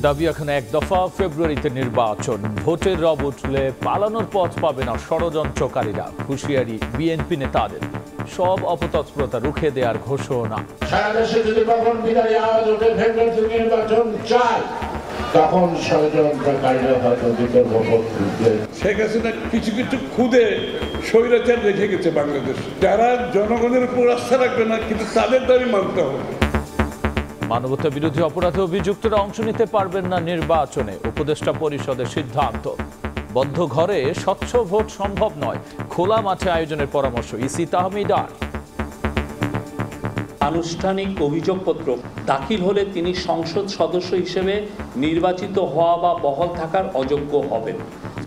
দাবি এখন এক দফা, ফেব্রুয়ারিতে নির্বাচন, ভোটের রব উঠলে পালানোর পথ পাবে না ষড়যন্ত্রকারীরা। হুঁশিয়ারি বিএনপি নেতাদের, সব অপতৎপরতা রুখে দেওয়ার ঘোষণা। সারা দেশে যদি কখন বিদায়ী আওয়াজ ওঠে ফেব্রুয়ারিতে নির্বাচন চাই, তখন ষড়যন্ত্রকারীরা হয়তো বিতর্ক করতে। শেখ হাসিনা কিছু কিছু খুদে স্বৈরাচার রেখে গেছে বাংলাদেশ, যারা জনগণের উপর আস্থা রাখবে না, কিন্তু তাদের দাবি মানতে হবে। মানবতা বিরোধী অপরাধে অভিযুক্তরা অংশ নিতে পারবেন না নির্বাচনে, উপদেষ্টা পরিষদের সিদ্ধান্ত। বদ্ধ ঘরে স্বচ্ছ ভোট সম্ভব নয়, খোলা মাঠে আয়োজনের পরামর্শ ইসি তাহমিদার। আনুষ্ঠানিক অভিযোগপত্র দাখিল হলে তিনি সংসদ সদস্য হিসেবে নির্বাচিত হওয়া বা বহাল থাকার অযোগ্য হবেন।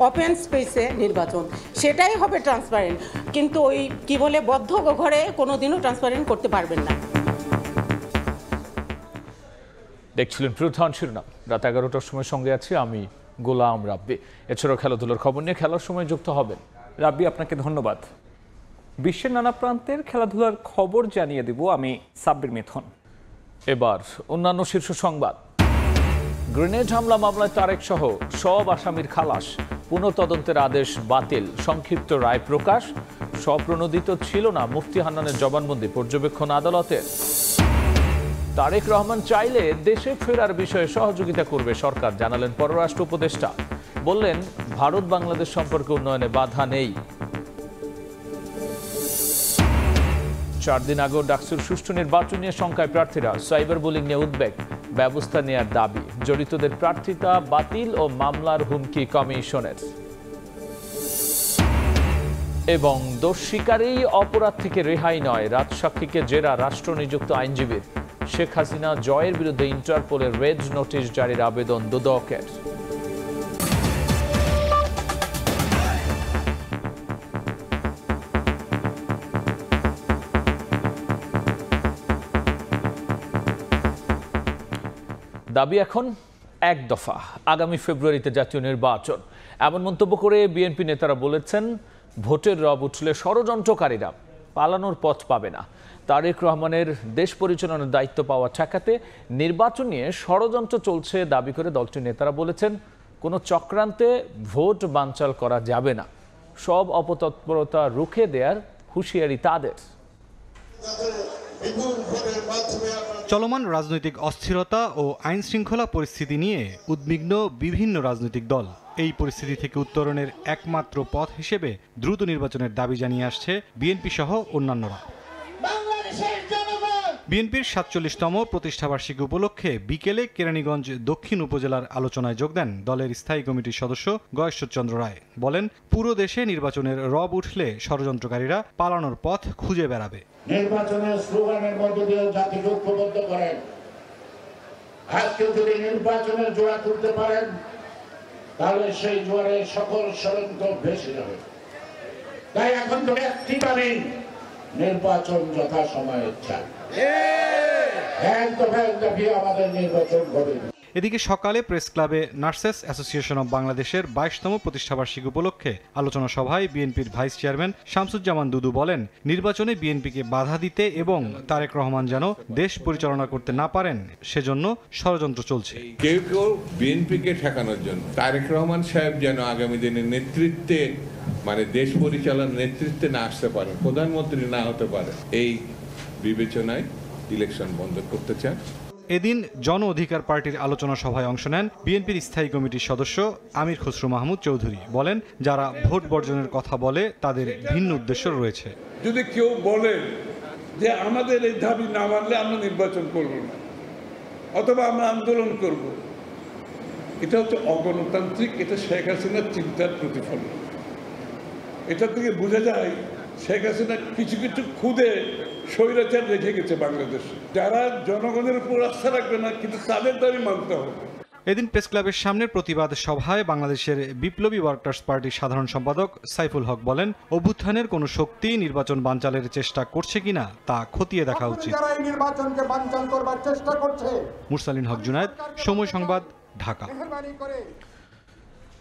ওপেন স্পেসে নির্বাচন, সেটাই হবে ট্রান্সপারেন্ট, কিন্তু ওই কি বলে বদ্ধ ঘরে কোনোদিনও ট্রান্সপারেন্ট করতে পারবেন না। দেখছিলেন প্রধান শিরোনাম। রাত 11টার সময় সঙ্গে আছি আমি গোলাম রাব্বি। এছাড়াও খেলাধুলার খবর নিয়ে খেলার সময় যুক্ত হবেন রাব্বি। আপনাকে ধন্যবাদ। বিশ্বের নানা প্রান্তের খেলাধুলার খবর জানিয়ে দেব আমি সাব্বির মিথুন। এবার অন্যান্য শীর্ষ সংবাদ। গ্রেনেড হামলা মামলায় তারেক সহ সব আসামির খালাস, পুনঃতদন্তের আদেশ বাতিল, সংক্ষিপ্ত রায় প্রকাশ। স্বপ্রণোদিত ছিল না মুফতি হান্নানের জবানবন্দি, পর্যবেক্ষণ আদালতের। তারেক রহমান চাইলে দেশে ফেরার বিষয়ে সহযোগিতা করবে সরকার, জানালেন পররাষ্ট্র উপদেষ্টা। বললেন, ভারত বাংলাদেশ সম্পর্কে উন্নয়নে বাধা নেই। 4 দিন আগেও ডাকসুর সুষ্ঠু নির্বাচন নিয়ে শঙ্কায় প্রার্থীরা, সাইবার বুলিং নিয়ে উদ্বেগ, ব্যবস্থা নেয়ার দাবি। জড়িতদের প্রার্থিতা বাতিল ও মামলার হুমকি কমিশনের। এবং দোষ স্বীকারেই অপরাধ থেকে রেহাই নয়, রাজসাক্ষীকে জেরা রাষ্ট্রনিযুক্ত আইনজীবীর। শেখ হাসিনা জয়ের বিরুদ্ধে ইন্টারপোলের রেড নোটিশ জারির আবেদন দুদকের। দাবি এখন এক দফা, আগামী ফেব্রুয়ারিতে জাতীয় নির্বাচন। এমন মন্তব্য করে বিএনপি নেতারা বলেছেন, ভোটের রব উঠলে ষড়যন্ত্রকারীরা পালানোর পথ পাবে না। তারেক রহমানের দেশ পরিচালনার দায়িত্ব পাওয়া ঠেকাতে নির্বাচন নিয়ে ষড়যন্ত্র চলছে দাবি করে দলটির নেতারা বলেছেন, কোনো চক্রান্তে ভোট বানচাল করা যাবে না, সব অপতৎপরতা রুখে দেওয়ার হুঁশিয়ারি তাদের। চলমান রাজনৈতিক অস্থিরতা ও আইন শৃঙ্খলা পরিস্থিতি নিয়ে উদ্বিগ্ন বিভিন্ন রাজনৈতিক দল। এই পরিস্থিতি থেকে উত্তরণের একমাত্র পথ হিসেবে দ্রুত নির্বাচনের দাবি জানিয়ে আসছে বিএনপি সহ অন্যান্যরা। বিএনপির ৪৭তম প্রতিষ্ঠাবার্ষিকী উপলক্ষে বিকেলে কেরানীগঞ্জ দক্ষিণ উপজেলার আলোচনায় যোগ দেন দলের স্থায়ী কমিটির সদস্য গয়েশ্বরচন্দ্র রায়। বলেন, পুরো দেশে নির্বাচনের রব উঠলে ষড়যন্ত্রকারীরা পালানোর পথ খুঁজে বেড়াবে। নির্বাচনের স্লোগানের মধ্য দিয়ে জাতিকে ঐক্যবদ্ধ করেন। আজকে যদি নির্বাচনের জোয়ার তুলতে পারেন, তাহলে সেই জোয়ারে সকল ষড়যন্ত্র ভেসে যাবে। তাই এখন তো একটি দাবি, নির্বাচন যথাসময়ে চাই। আমাদের নির্বাচন হবে। এদিকে সকালে প্রেস ক্লাবে নার্সেস অ্যাসোসিয়েশন অব বাংলাদেশের 22তম প্রতিষ্ঠাবার্ষিকী উপলক্ষে আলোচনা সভায় বিএনপির ভাইস চেয়ারম্যান শামসুজ্জামান দুদু বলেন, নির্বাচনে বিএনপিকে বাধা দিতে এবং তারেক রহমান যেন দেশ পরিচালনা করতে না পারেন সেজন্য ষড়যন্ত্র চলছে। কেউ কেউ বিএনপিকে ঠেকানোর জন্য তারেক রহমান সাহেব যেন আগামী দিনের নেতৃত্বে, মানে দেশ পরিচালনার নেতৃত্বে না আসতে পারে, প্রধানমন্ত্রী না হতে পারে, এই বিবেচনায় ইলেকশন বন্ধ করতে চান। এদিন জন অধিকার পার্টির আলোচনা সভায় অংশ নেন বিএনপির স্থায়ী কমিটির সদস্য আমির খসরু মাহমুদ চৌধুরী। বলেন, যারা ভোট বর্জনের কথা বলে তাদের ভিন্ন উদ্দেশ্য রয়েছে। যদি কেউ বলে যে আমাদের এই দাবি না মানলে আমরা নির্বাচন করব না, অথবা আমরা আন্দোলন করব, এটা হচ্ছে অগণতান্ত্রিক, এটা শেখ হাসিনার চিন্তার প্রতিফলন। এটা থেকে বোঝা যায় শেখ হাসিনা কিছু কিছু খুদে স্বৈরাচার রেখে গেছে বাংলাদেশ, যারা জনগণের উপর আস্থা রাখবে না, কিন্তু তাদের দাবি মানতে হবে। এদিন প্রেস ক্লাবের সামনের প্রতিবাদ সভায় বাংলাদেশের বিপ্লবী ওয়ার্কার্স পার্টির সাধারণ সম্পাদক সাইফুল হক বলেন, অভ্যুত্থানের কোনো শক্তি নির্বাচন বানচালের চেষ্টা করছে কিনা তা খতিয়ে দেখা উচিত। মুরসালিন হক জুনায়েদ, সময় সংবাদ, ঢাকা।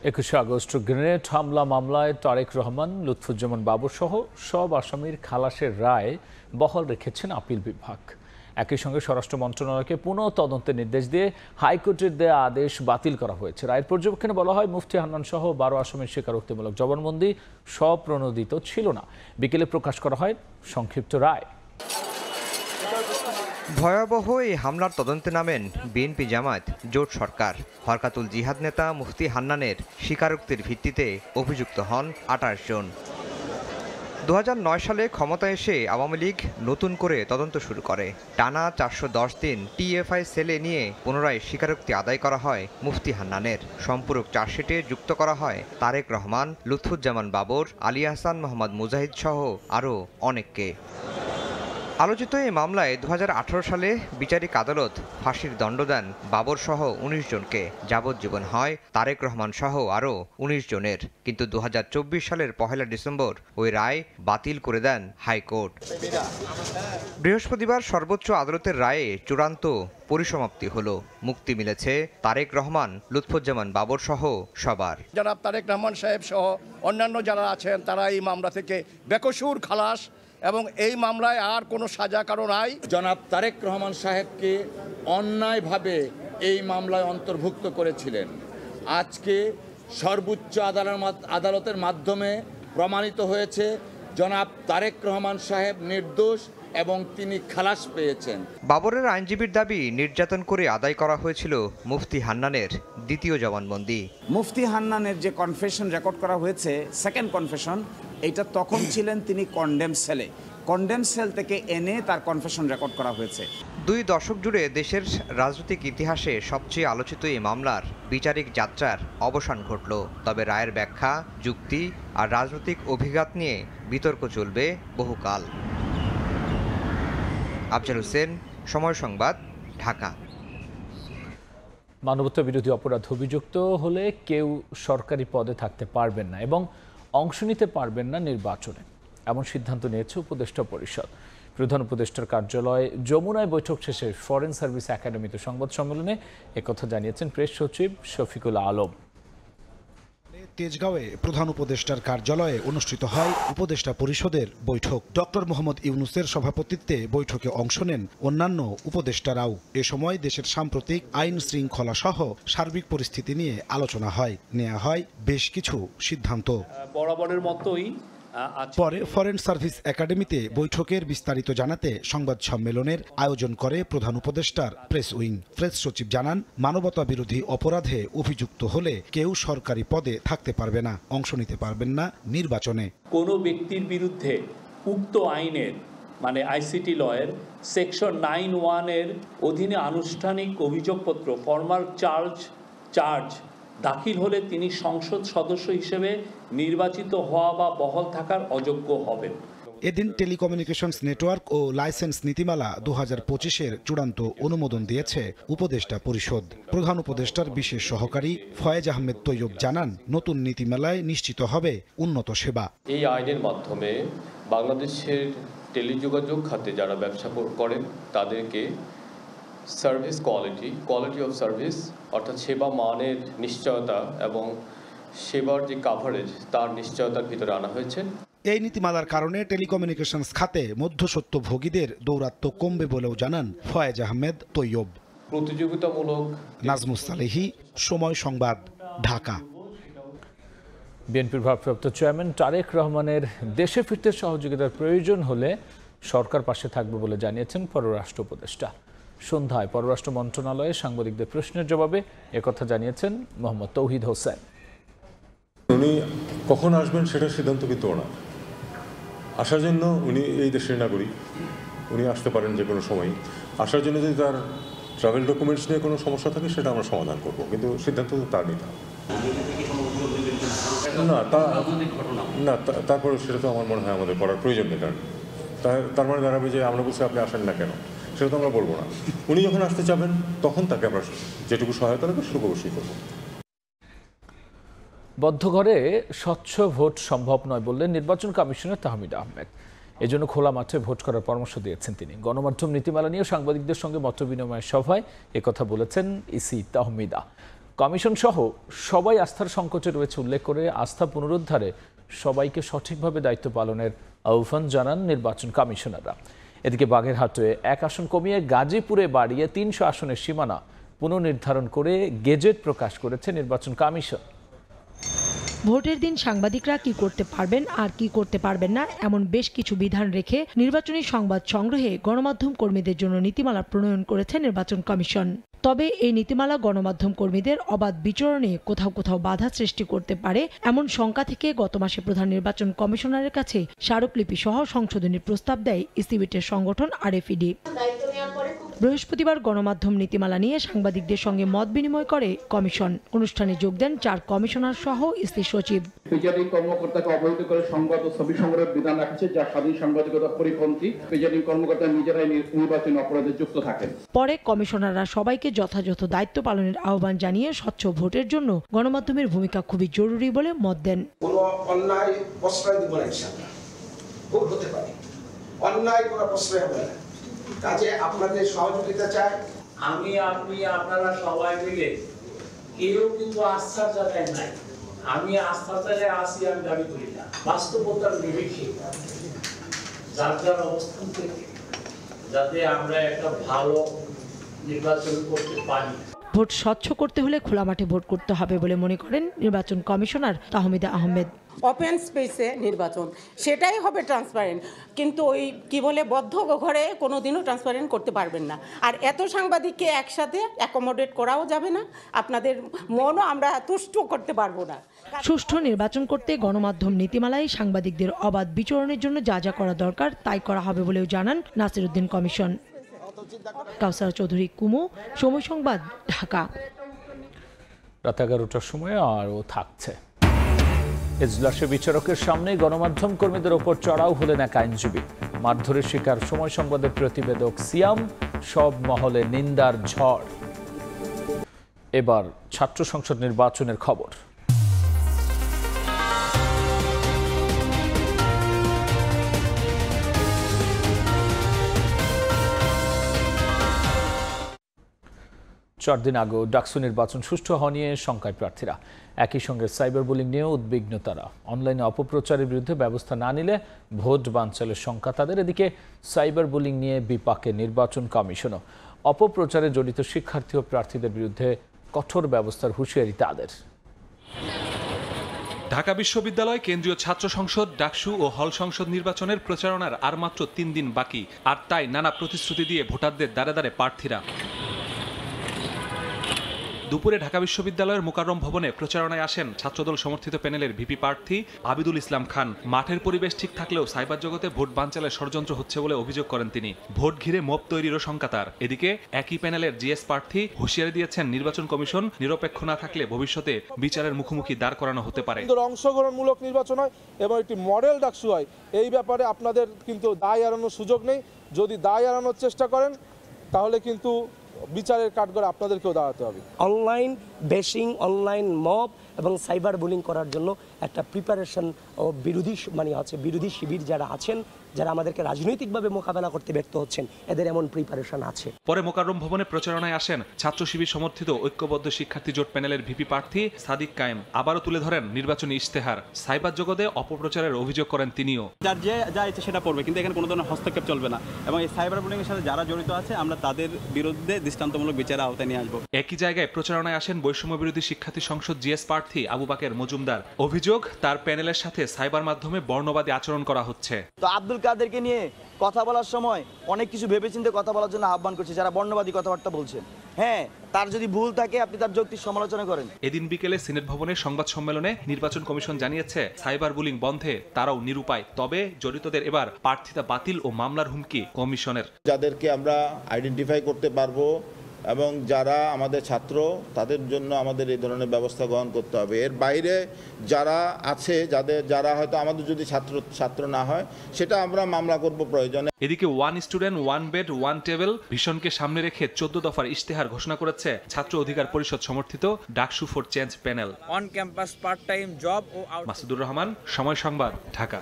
21 আগস্ট গ্রেনেড হামলা মামলায় তারেক রহমান, লুৎফুজ্জামান বাবর সহ সব আসামির খালাসের রায় বহাল রেখেছেন আপিল বিভাগ। একই সঙ্গে স্বরাষ্ট্র মন্ত্রণালয়কে পুনঃ তদন্তের নির্দেশ দিয়ে হাইকোর্টের দেয়া আদেশ বাতিল করা হয়েছে। রায়ের পর্যবেক্ষণে বলা হয়, মুফতি হান্নান সহ 12 আসামির স্বীকারোক্তিমূলক জবানবন্দি স্বপ্রণোদিত ছিল না। বিকেলে প্রকাশ করা হয় সংক্ষিপ্ত রায়। ভয়াবহ এই হামলার তদন্তে নামেন বিএনপি জামায়াত জোট সরকার। হরকাতুল জিহাদ নেতা মুফতি হান্নানের স্বীকারোক্তির ভিত্তিতে অভিযুক্ত হন 28 জন। 2009 সালে ক্ষমতায় এসে আওয়ামী লীগ নতুন করে তদন্ত শুরু করে। টানা 410 দিন টিএফআই সেলে নিয়ে পুনরায় স্বীকারোক্তি আদায় করা হয় মুফতি হান্নানের। সম্পূরক চার্জশিটে যুক্ত করা হয় তারেক রহমান, লুৎফুজ্জামান বাবর, আলী আহসান, মোহাম্মদ মুজাহিদ সহ আরও অনেককে। আলোচিত এই মামলায় 2018 সালে বিচারিক আদালত ফাঁসির দণ্ড দেন বাবর সহ 19 জনকে। যাবজ্জীবন হয় তারেক রহমান সহ আরও 19 জনের। কিন্তু 2024 সালের 1 ডিসেম্বর ওই রায় বাতিল করে দেন হাইকোর্ট। বৃহস্পতিবার সর্বোচ্চ আদালতের রায়ে চূড়ান্ত পরিসমাপ্তি হলো। মুক্তি মিলেছে তারেক রহমান, লুৎফুজ্জামান বাবর সহ সবার। জনাব তারেক রহমান সাহেব সহ অন্যান্য যারা আছেন তারা এই মামলা থেকে বেকসুর খালাস এবং এই মামলায় আর কোনো সাজা কারো নাই। জনাব তারেক রহমান সাহেবকে অন্যায়ভাবে এই মামলায় অন্তর্ভুক্ত করেছিলেন। আজকে সর্বোচ্চ আদালতের মাধ্যমে প্রমাণিত হয়েছে জনাব তারেক রহমান সাহেব নির্দোষ এবং তিনি খালাস পেয়েছেন। বাবরের আইনজীবীর দাবি, নির্যাতন করে আদায় করা হয়েছিল মুফতি হান্নানের দ্বিতীয় জবানবন্দি। মুফতি হান্নানের যে কনফেশন রেকর্ড করা হয়েছে, সেকেন্ড কনফেশন, এটা তখন ছিলেন তিনি কন্ডেম সেলে। কন্ডেম সেল থেকে এনে তার কনফেশন রেকর্ড করা হয়েছে। 2 দশক জুড়ে দেশের রাজনৈতিক ইতিহাসে সবচেয়ে আলোচিত এই মামলার বিচারিক যাত্রার অবসান ঘটল। তবে রায়ের ব্যাখ্যা, যুক্তি আর রাজনৈতিক অভিঘাত নিয়ে বিতর্ক চলবে বহুকাল। আফজাল হোসেন, সময় সংবাদ, ঢাকা। মানবতা বিরোধী অপরাধ অভিযুক্ত হলে কেউ সরকারি পদে থাকতে পারবেন না এবং অংশ নিতে পারবেন না নির্বাচনে, এমন সিদ্ধান্ত নিয়েছে উপদেষ্টা পরিষদ। প্রধান উপদেষ্টার কার্যালয়ে যমুনায় বৈঠক শেষে ফরেন সার্ভিস একাডেমিতে সংবাদ সম্মেলনে একথা জানিয়েছেন প্রেস সচিব শফিকুল আলম। তেজগাঁওয়ে প্রধান উপদেষ্টার কার্যালয়ে অনুষ্ঠিত হয় উপদেষ্টা পরিষদের বৈঠক। ডক্টর মোহাম্মদ ইউনূসের সভাপতিত্বে বৈঠকে অংশ নেন অন্যান্য উপদেষ্টারাও। এ সময় দেশের সাম্প্রতিক আইন শৃঙ্খলা সহ সার্বিক পরিস্থিতি নিয়ে আলোচনা হয়, নেওয়া হয় বেশ কিছু সিদ্ধান্ত। বরাবরের মতোই পরে ফরেন সার্ভিস একাডেমিতে বৈঠকের বিস্তারিত জানাতে সংবাদ সম্মেলনের আয়োজন করে প্রধান উপদেষ্টার প্রেস উইং। প্রেস সচিব জানান, মানবতা বিরোধী অপরাধে অভিযুক্ত হলে কেউ সরকারি পদে থাকতে পারবে না, অংশ নিতে পারবেন না নির্বাচনে। কোনো ব্যক্তির বিরুদ্ধে উক্ত আইনের মানে আইসিটি লয়ের সেকশন 9(1) অধীনে আনুষ্ঠানিক অভিযোগপত্র ফর্মাল চার্জ দাখিল হলে তিনি সংসদ সদস্য হিসেবে নির্বাচিত হওয়া বা বহাল থাকার অযোগ্য হবেন। এদিন টেলিকমিউনিকেশনস নেটওয়ার্ক ও লাইসেন্স নীতিমালা 2025-এর চূড়ান্ত অনুমোদন দিয়েছে উপদেষ্টা পরিষদ। প্রধান উপদেষ্টার বিশেষ সহকারী ফয়েজ আহমেদ তৈয়ব জানান, নতুন নীতিমালায় নিশ্চিত হবে উন্নত সেবা। এই আইনের মাধ্যমে বাংলাদেশের টেলিযোগাযোগ খাতে যারা ব্যবসা করেন তাদেরকে সার্ভিস কোয়ালিটি অফ সার্ভিস অর্থাৎ সেবা মানের নিশ্চয়তা এবং সেবার যে কাভারেজ তার নিশ্চয়তার ভিতরে আনা হয়েছে। এই নীতিমালার কারণে টেলিকমিউনিকেশনস খাতে মধ্যস্বত্বভোগীদের দৌরাত্ম্য কমবে বলেও জানান ফয়েজ আহমেদ তৈয়ব। প্রতিযোগিতামূলক। নাজমুস সালেহি, সময় সংবাদ, ঢাকা। বিএনপির ভারপ্রাপ্ত চেয়ারম্যান তারেক রহমানের দেশে ফিরতে সহযোগিতার প্রয়োজন হলে সরকার পাশে থাকবে বলে জানিয়েছেন পররাষ্ট্র উপদেষ্টা। সন্ধ্যায় পররাষ্ট্র মন্ত্রণালয়ে সাংবাদিকদের প্রশ্নের জবাবে একথা জানিয়েছেন মোহাম্মদ তৌহিদ হোসেন। উনি কখন আসবেন সেটার সিদ্ধান্ত কিন্তু ওনার। আসার জন্য উনি এই দেশের নাগরিক, উনি আসতে পারেন যে কোনো সময়। আসার জন্য যদি তার ট্রাভেল ডকুমেন্টস নিয়ে কোনো সমস্যা থাকে সেটা আমরা সমাধান করব, কিন্তু সিদ্ধান্ত তো তার নিতে হবে। না তারপরে সেটা তো আমার মনে হয় আমাদের করার প্রয়োজন নেই। কারণ তার মানে দাঁড়াবে যে আমরা বলছি আপনি আসেন না কেন, সেটা তো আমরা বলবো না। উনি যখন আসতে চাবেন তখন তাকে আমরা যেটুকু সহায়তা লাগবে সেটুকু অবশ্যই করবো। বদ্ধ ঘরে স্বচ্ছ ভোট সম্ভব নয় বললেন নির্বাচন কমিশনার তাহমিদ আহমেদ। এজন্য খোলা মাঠে ভোট করার পরামর্শ দিয়েছেন তিনি। গণমাধ্যম নীতিমালা নিয়ে সাংবাদিকদের সঙ্গে মতবিনিময় সভায় একথা বলেছেন ইসি তাহমিদা। কমিশন সহ সবাই আস্থার সংকটে রয়েছে উল্লেখ করে আস্থা পুনরুদ্ধারে সবাইকে সঠিকভাবে দায়িত্ব পালনের আহ্বান জানান নির্বাচন কমিশনাররা। এদিকে বাগেরহাটে 1 আসন কমিয়ে গাজীপুরে বাড়িয়ে 300 আসনের সীমানা পুনর্নির্ধারণ করে গেজেট প্রকাশ করেছে নির্বাচন কমিশন। ভোটের দিন সাংবাদিকরা কি করতে পারবেন আর কি করতে পারবেন না এমন বেশ কিছু বিধান রেখে নির্বাচনী সংবাদ সংগ্রহে গণমাধ্যম কর্মীদের জন্য নীতিমালা প্রণয়ন করেছে নির্বাচন কমিশন। তবে এই নীতিমালা গণমাধ্যম কর্মীদের অবাধ বিচরণে কোথাও কোথাও বাধা সৃষ্টি করতে পারে এমন শঙ্কা থেকে গত মাসে প্রধান নির্বাচন কমিশনারের কাছে স্মারকলিপি সহ সংশোধনীর প্রস্তাব দেয় ইসিবিটের সংগঠন আরএফইডি। বৃহস্পতিবার গণমাধ্যম নীতিমালা নিয়ে সাংবাদিকদের সঙ্গে মত বিনিময় করে কমিশন। অনুষ্ঠানে যোগ দেন 4 কমিশনার সহ ইসি সচিব। প্রিজাইডিং কর্মকর্তাকে অবহিত করে সংবাদ ও ছবি সংগ্রহের বিধান রাখছে, যা স্বাধীন সাংবাদিকতা পরিপন্থী। প্রিজাইডিং কর্মকর্তা নিজেরাই নির্বাচনী অপরাধে যুক্ত থাকেন। পরে কমিশনাররা সবাইকে যথাযথ দায়িত্ব পালনের আহ্বান জানিয়ে স্বচ্ছ ভোটের জন্য গণমাধ্যমের ভূমিকা খুবই জরুরি বলে মত দেন। কোনো অন্যায় প্রশ্রয় দিব না, ইনশাআল্লাহ ভোট হতে পারে, অন্যায় কোনো প্রশ্রয় হবে না। কাজে আপনাদের সহযোগিতা চাই। আমি আপনি আপনারা সবাই মিলে কেউ কিন্তু আস্থার জায়গায় নাই, আমি আস্থার জায়গায় আসি আমি দাবি করি না। বাস্তবতার নিরিখে যার যার অবস্থান থেকে যাতে আমরা একটা ভালো নির্বাচন করতে পারি। ভোট স্বচ্ছ করতে হলে খোলা মাঠে ভোট করতে হবে বলে মনে করেন নির্বাচন কমিশনার তাহমিদা আহমেদ। ওপেন স্পেসে নির্বাচন, সেটাই হবে ট্রান্সপারেন্ট। কিন্তু ওই কি বলে বদ্ধ ঘরে কোনোদিনও ট্রান্সপারেন্ট করতে পারবেন না। আর এত সাংবাদিককে একসাথে অ্যাকোমোডেট করাও যাবে না, আপনাদের মনও আমরা তুষ্ট করতে পারবো না। সুষ্ঠু নির্বাচন করতে গণমাধ্যম নীতিমালায় সাংবাদিকদের অবাধ বিচরণের জন্য যা যা করা দরকার তাই করা হবে বলেও জানান নাসির উদ্দিন কমিশন। কাউসার চৌধুরী কুমু, সময় সংবাদ, ঢাকা। রাত 11টার সময় আরও থাকছে। এজলাসে বিচারকের সামনে গণমাধ্যম কর্মীদের ওপর চড়াও হলেন এক আইনজীবী। মারধরের শিকার সময় সংবাদের প্রতিবেদক সিয়াম, সব মহলে নিন্দার ঝড়। এবার ছাত্র সংসদ নির্বাচনের খবর। চার দিন আগেও ডাকসু নির্বাচন সুষ্ঠু হওয়া নিয়ে শঙ্কায় প্রার্থীরা। একই সঙ্গে সাইবার বুলিং নিয়েও উদ্বিগ্ন তারা। অনলাইনে অপপ্রচারের বিরুদ্ধে ব্যবস্থা না নিলে ভোট বানচালের শঙ্কা তাদের। এদিকে সাইবার বুলিং নিয়ে বিপাকে নির্বাচন কমিশনও। অপপ্রচারে জড়িত শিক্ষার্থী ও প্রার্থীদের বিরুদ্ধে কঠোর ব্যবস্থার হুঁশিয়ারি তাদের। ঢাকা বিশ্ববিদ্যালয় কেন্দ্রীয় ছাত্র সংসদ, ডাকসু ও হল সংসদ নির্বাচনের প্রচারণার আর মাত্র 3 দিন বাকি। আর তাই নানা প্রতিশ্রুতি দিয়ে ভোটারদের দ্বারে দ্বারে প্রার্থীরা। দুপুরে ঢাকা বিশ্ববিদ্যালয়ের মোকাররম ভবনে প্রচারণায় আসেন ছাত্রদল সমর্থিত প্যানেলের ভিপি প্রার্থী আবিদুল ইসলাম খান। মাঠের পরিবেশ ঠিক থাকলেও সাইবার জগতে ভোট বানচালের ষড়যন্ত্র হচ্ছে বলে অভিযোগ করেন তিনি। ভোট ঘিরে মব তৈরিরও শঙ্কা তার। এদিকে একই প্যানেলের জিএস প্রার্থী হুঁশিয়ারি দিয়েছেন নির্বাচন কমিশন নিরপেক্ষ না থাকলে ভবিষ্যতে বিচারের মুখোমুখি দাঁড় করানো হতে পারে। অংশগ্রহণমূলক নির্বাচন হয় এবং একটি মডেল ডাকসু হয়, এই ব্যাপারে আপনাদের কিন্তু দায় এড়ানোর সুযোগ নেই। যদি দায় এড়ানোর চেষ্টা করেন তাহলে কিন্তু বিচারের কাঠগড়ে আপনাদেরকেও দাঁড়াতে হবে। অনলাইন বেশিং, অনলাইন মব এবং সাইবার বুলিং করার জন্য একটা প্রিপারেশন ও বিরোধী শিবির যারা আছেন, যারা আমাদেরকে রাজনৈতিকভাবে মোকাবেলা করতে ব্যর্থ হচ্ছেন, এদের এমন প্রিপারেশন আছে। পরে মোকাররম ভবনে প্রচারণায় আসেন ছাত্র শিবির সমর্থিত ঐক্যবদ্ধ শিক্ষার্থী জোট প্যানেলের ভিপি প্রার্থী সাদিক কায়েম। আবারও তুলে ধরেন নির্বাচনী ইশতেহার। সাইবার জগতে অপপ্রচারের অভিযোগ করেন তিনিও। যার যে যা ইচ্ছে সেটা পড়বে, কিন্তু এখানে কোনো ধরনের হস্তক্ষেপ চলবে না এবং এই সাইবার বুলিং এর সাথে যারা জড়িত আছে আমরা তাদের বিরুদ্ধে দৃষ্টান্তমূলক বিচারের আওতায় নিয়ে আসবো। একই জায়গায় প্রচারণায় আসেন বৈষম্য বিরোধী শিক্ষার্থী সংসদ জিএস প্রার্থী আবু বাকের মজুমদার। অভিযোগ তার প্যানেলের সাথে সাইবার মাধ্যমে বর্ণবাদী আচরণ করা হচ্ছে। তো আব্দুল কাদেরকে নিয়ে কথা বলার সময় অনেক কিছু ভেবেচিন্তে কথা বলার জন্য আহ্বান করছে যারা বর্ণবাদী কথাবার্তা বলছেন। হ্যাঁ, তার যদি ভুল থাকে আপনি তার যৌক্তিক সমালোচনা করেন। এদিন বিকেলে সিনেট ভবনের সংবাদ সম্মেলনে নির্বাচন কমিশন জানিয়েছে সাইবার বুলিং বন্ধে তারাও নিরুপায়। তবে জড়িতদের এবার প্রার্থিতা বাতিল ও মামলার হুমকি কমিশনের। যাদেরকে আমরা আইডেন্টিফাই করতে পারবো এবং যারা আমাদের ছাত্র, তাদের জন্য আমাদের এই ধরনের ব্যবস্থা গ্রহণ করতে হবে। এর বাইরে যারা আছে, যারা হয়তো আমাদের যদি ছাত্র না হয়, সেটা আমরা মামলা করব প্রয়োজনে। এদিকে 1 স্টুডেন্ট 1 বেড 1 টেবিল ভিশনকে সামনে রেখে 14 দফার ইশতেহার ঘোষণা করেছে ছাত্র অধিকার পরিষদ সমর্থিত DUCSU for change panel. On campus part time job ও মাসুদুর রহমান, সময় সংবাদ, ঢাকা।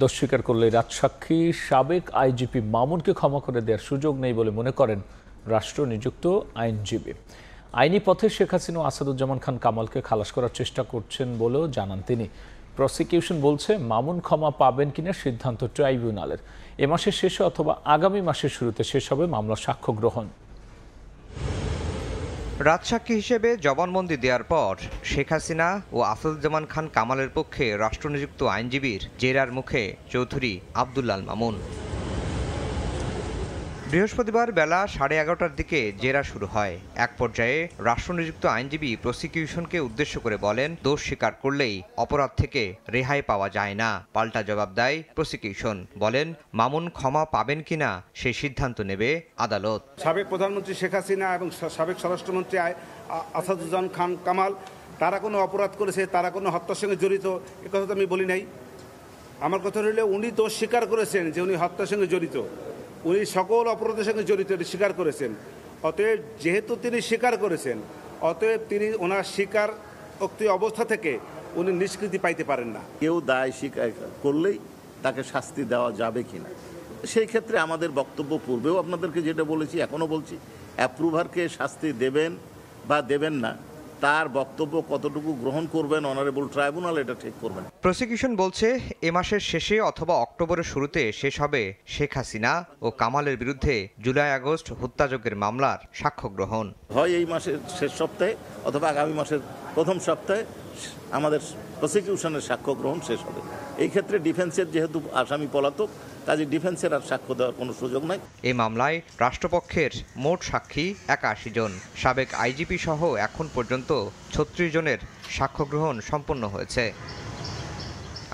দোষ স্বীকার করলে রাজসাক্ষী সাবেক আইজিপি মামুনকে ক্ষমা করে দেওয়ার সুযোগ নেই বলে মনে করেন রাষ্ট্র নিযুক্ত আইনজীবী। আইনি পথে শেখ হাসিনা ও আসাদুজ্জামান খান কামালকে খালাস করার চেষ্টা করছেন বলেও জানান তিনি। প্রসিকিউশন বলছে মামুন ক্ষমা পাবেন কিনা সিদ্ধান্ত ট্রাইব্যুনালের। এ মাসের শেষে অথবা আগামী মাসের শুরুতে শেষ হবে মামলার সাক্ষ্য গ্রহণ। রাজসাক্ষী হিসেবে জবানবন্দি দেওয়ার পর শেখ হাসিনা ও আসাদুজ্জামান খান কামালের পক্ষে রাষ্ট্রনিযুক্ত আইনজীবীর জেরার মুখে চৌধুরী আব্দুল্লাল মামুন। বৃহস্পতিবার বেলা 11:30টার দিকে জেরা শুরু হয়। এক পর্যায়ে রাষ্ট্রনিযুক্ত আইনজীবী প্রসিকিউশনকে উদ্দেশ্য করে বলেন, দোষ স্বীকার করলেই অপরাধ থেকে রেহাই পাওয়া যায় না। পাল্টা জবাব দেয় প্রসিকিউশন, বলেন মামুন ক্ষমা পাবেন কিনা সেই সিদ্ধান্ত নেবে আদালত। সাবেক প্রধানমন্ত্রী শেখ হাসিনা এবং সাবেক স্বরাষ্ট্রমন্ত্রী আসাদুজ্জামান খান কামাল তারা কোনো অপরাধ করেছে, তারা কোনো হত্যার সঙ্গে জড়িত, এ কথা তো আমি বলি নাই। আমার কথা রইল উনি দোষ স্বীকার করেছেন যে উনি হত্যার সঙ্গে জড়িত, উনি সকল অপরাধের সঙ্গে জড়িত স্বীকার করেছেন। অতএব যেহেতু তিনি স্বীকার করেছেন, অতএব তিনি ওনার স্বীকারোক্তি অবস্থা থেকে উনি নিষ্কৃতি পাইতে পারেন না। কেউ দায় স্বীকার করলেই তাকে শাস্তি দেওয়া যাবে কিনা, সেই ক্ষেত্রে আমাদের বক্তব্য পূর্বেও আপনাদেরকে যেটা বলেছি এখনও বলছি, অ্যাপ্রুভারকে শাস্তি দেবেন বা দেবেন না তার বক্তব্য কতটুকু গ্রহণ করবেন অনারেবল ট্রাইব্যুনাল এটা ঠিক করবেন। প্রসিকিউশন বলছে এ মাসের শেষে অথবা অক্টোবরের শুরুতে শেষ হবে শেখ হাসিনা ও কামালের বিরুদ্ধে জুলাই আগস্ট হত্যাযজ্ঞের মামলার সাক্ষ্য গ্রহণ। হয় এই মাসের শেষ সপ্তাহে অথবা আগামী মাসের প্রথম সপ্তাহে আমাদের প্রসিকিউশনের সাক্ষ্য গ্রহণ শেষ হবে। এই ক্ষেত্রে ডিফেন্সের যেহেতু আসামি পলাতক, কাজে ডিফেন্সের আর সাক্ষ্য দেওয়ার কোনো সুযোগ নাই। এই মামলায় রাষ্ট্রপক্ষের মোট সাক্ষী 81 জন। সাবেক আইজিপি সহ এখন পর্যন্ত 36 জনের সাক্ষ্য গ্রহণ সম্পন্ন হয়েছে।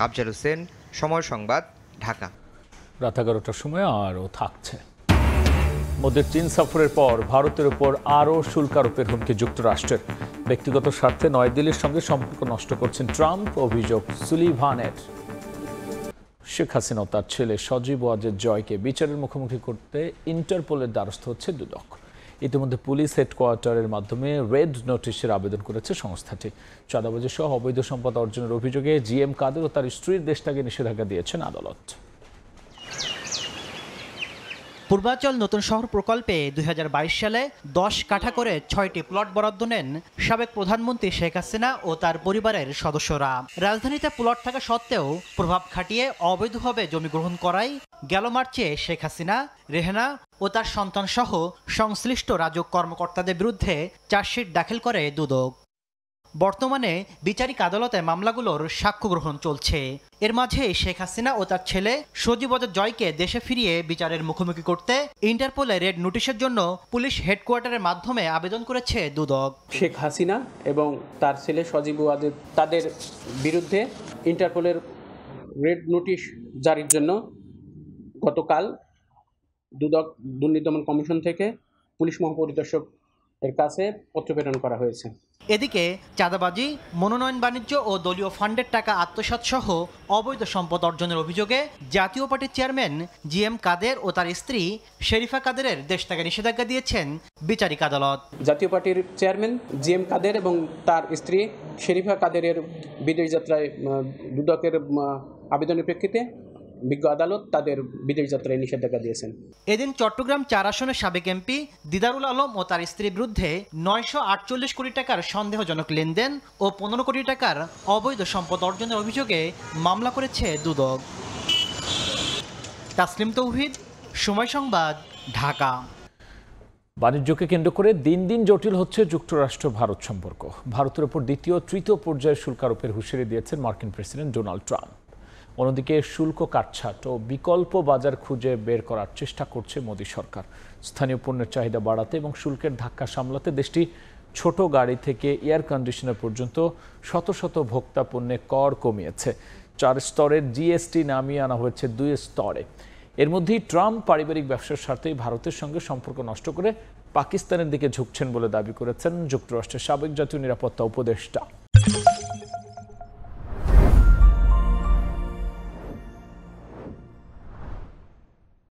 আফজাল হোসেন, সময় সংবাদ, ঢাকা। রাত 11টার সময় আরও থাকছে। মোদির চীন সফরের পর ভারতের উপর আরও শুল্ক আরোপের হুমকি যুক্তরাষ্ট্রের। ব্যক্তিগত স্বার্থে নয়াদিল্লির সঙ্গে সম্পর্ক নষ্ট করছেন ট্রাম্প, অভিযোগ সুলিভানের। শেখ হাসিনা ও তার ছেলে সজীব ওয়াজেদ জয়কে বিচারের মুখোমুখি করতে ইন্টারপোলের দ্বারস্থ হচ্ছে দুদক। ইতিমধ্যে পুলিশ হেডকোয়ার্টারের মাধ্যমে রেড নোটিশের আবেদন করেছে সংস্থাটি। চাঁদাবাজি সহ অবৈধ সম্পদ অর্জনের অভিযোগে জিএম কাদের ও তার স্ত্রীর দেশত্যাগে নিষেধাজ্ঞা দিয়েছেন আদালত। পূর্বাঞ্চল নতুন শহর প্রকল্পে 2022 সালে 10 কাঠা করে 6টি প্লট বরাদ্দ নেন সাবেক প্রধানমন্ত্রী শেখ হাসিনা ও তার পরিবারের সদস্যরা। রাজধানীতে প্লট থাকা সত্ত্বেও প্রভাব খাটিয়ে অবৈধভাবে জমি গ্রহণ করায় গেল মার্চে শেখ হাসিনা, রেহেনা ও তার সন্তান সহ সংশ্লিষ্ট রাজক কর্মকর্তাদের বিরুদ্ধে চার্জশিট দাখিল করে দুদক। বর্তমানে বিচারিক আদালতে মামলাগুলোর সাক্ষ্য গ্রহণ চলছে। এর মাঝে শেখ হাসিনা ও তার ছেলে সজীব ওয়াজেদ জয়কে দেশে ফিরিয়ে বিচারের মুখোমুখি করতে ইন্টারপোলে রেড নোটিশের জন্য পুলিশ হেডকোয়ার্টারের মাধ্যমে আবেদন করেছে দুদক। শেখ হাসিনা এবং তার ছেলে সজীব ওয়াজেদ তাদের বিরুদ্ধে ইন্টারপোলের রেড নোটিশ জারির জন্য গতকাল দুদক দুর্নীতি দমন কমিশন থেকে পুলিশ মহাপরিদর্শক এর কাছে পত্র প্রেরণ করা হয়েছে। এদিকে চাঁদাবাজি, মনোনয়ন বাণিজ্য ও দলীয় ফান্ডের টাকা আত্মসাৎ সহ অবৈধ সম্পদ অর্জনের অভিযোগে জাতীয় পার্টির চেয়ারম্যান জিএম কাদের ও তার স্ত্রী শেরিফা কাদেরের দেশত্যাগে নিষেধাজ্ঞা দিয়েছেন বিচারিক আদালত। জাতীয় পার্টির চেয়ারম্যান জিএম কাদের এবং তার স্ত্রী শেরিফা কাদেরের বিদেশ যাত্রায় দুদকের আবেদনের প্রেক্ষিতে বিজ্ঞ আদালত তাদের বিদেশ যাত্রায় নিষেধাজ্ঞা দিয়েছেন। এদিন চট্টগ্রাম 4 আসনের সাবেক এমপি দিদারুল আলম ও তার স্ত্রীর বিরুদ্ধে 948 কোটি টাকার সন্দেহজনক লেনদেন ও 15 কোটি টাকার অবৈধ সম্পদ অর্জনের অভিযোগে মামলা করেছে দুদক। তাসলিম তৌহিদ, সময় সংবাদ, ঢাকা। বাণিজ্যকে কেন্দ্র করে দিন দিন জটিল হচ্ছে যুক্তরাষ্ট্র ভারত সম্পর্ক। ভারতের উপর দ্বিতীয় তৃতীয় পর্যায়ের শুল্ক আরোপের হুঁশিয়ারি দিয়েছেন মার্কিন প্রেসিডেন্ট ডোনাল্ড ট্রাম্প। অন্যদিকে শুল্ক কাটছাঁট ও বিকল্প বাজার খুঁজে বের করার চেষ্টা করছে মোদী সরকার। স্থানীয় পণ্যের চাহিদা বাড়াতে এবং শুল্কের ধাক্কা সামলাতে দেশটি ছোট গাড়ি থেকে এয়ার কন্ডিশনার পর্যন্ত শত শত ভোক্তা পণ্যে কর কমিয়েছে। 4 স্তরের জিএসটি নামিয়ে আনা হয়েছে 2 স্তরে। এর মধ্যেই ট্রাম্প পারিবারিক ব্যবসার স্বার্থেই ভারতের সঙ্গে সম্পর্ক নষ্ট করে পাকিস্তানের দিকে ঝুঁকছেন বলে দাবি করেছেন যুক্তরাষ্ট্রের সাবেক জাতীয় নিরাপত্তা উপদেষ্টা।